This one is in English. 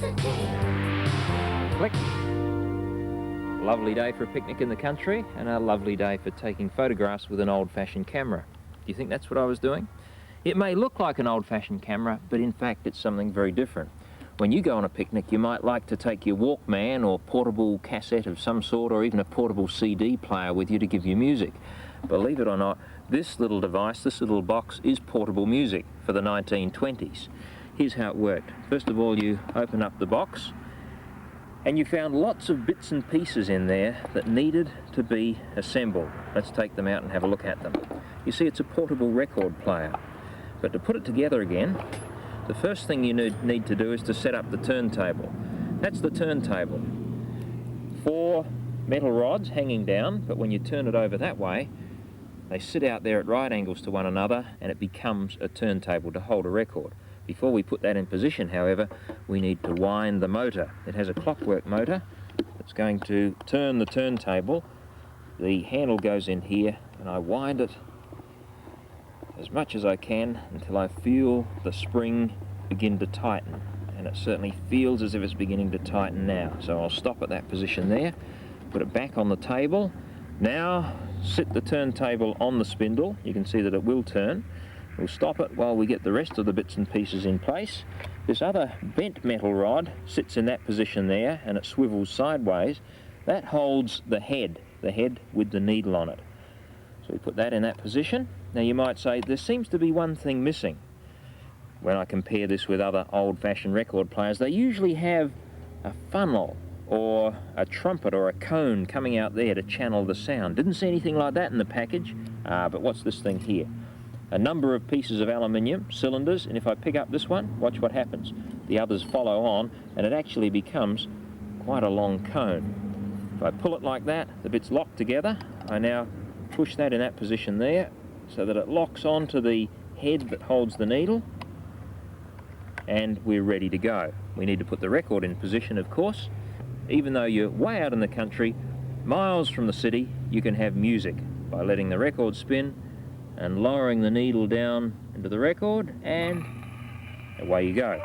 Click. Lovely day for a picnic in the country and a lovely day for taking photographs with an old-fashioned camera. Do you think that's what I was doing? It may look like an old-fashioned camera, but in fact it's something very different. When you go on a picnic, you might like to take your Walkman or portable cassette of some sort, or even a portable CD player with you to give you music. Believe it or not, this little device, this little box, is portable music for the 1920s. Here's how it worked. First of all, you open up the box, and you found lots of bits and pieces in there that needed to be assembled. Let's take them out and have a look at them. You see, it's a portable record player. But to put it together again, the first thing you need to do is to set up the turntable. That's the turntable. 4 metal rods hanging down, but when you turn it over that way, they sit out there at right angles to one another, and it becomes a turntable to hold a record. Before we put that in position, however, we need to wind the motor. It has a clockwork motor that's going to turn the turntable. The handle goes in here, and I wind it as much as I can until I feel the spring begin to tighten, and it certainly feels as if it's beginning to tighten now. So I'll stop at that position there, put it back on the table. Now sit the turntable on the spindle. You can see that it will turn. We'll stop it while we get the rest of the bits and pieces in place. This other bent metal rod sits in that position there, and it swivels sideways. That holds the head with the needle on it. So we put that in that position. Now you might say, there seems to be one thing missing. When I compare this with other old-fashioned record players, they usually have a funnel or a trumpet or a cone coming out there to channel the sound. Didn't see anything like that in the package, but what's this thing here? A number of pieces of aluminium, cylinders, and if I pick up this one, watch what happens. The others follow on, and it actually becomes quite a long cone. If I pull it like that, the bit's locked together. I now push that in that position there, so that it locks onto the head that holds the needle, and we're ready to go. We need to put the record in position, of course. Even though you're way out in the country, miles from the city, you can have music by letting the record spin and lowering the needle down into the record, and away you go.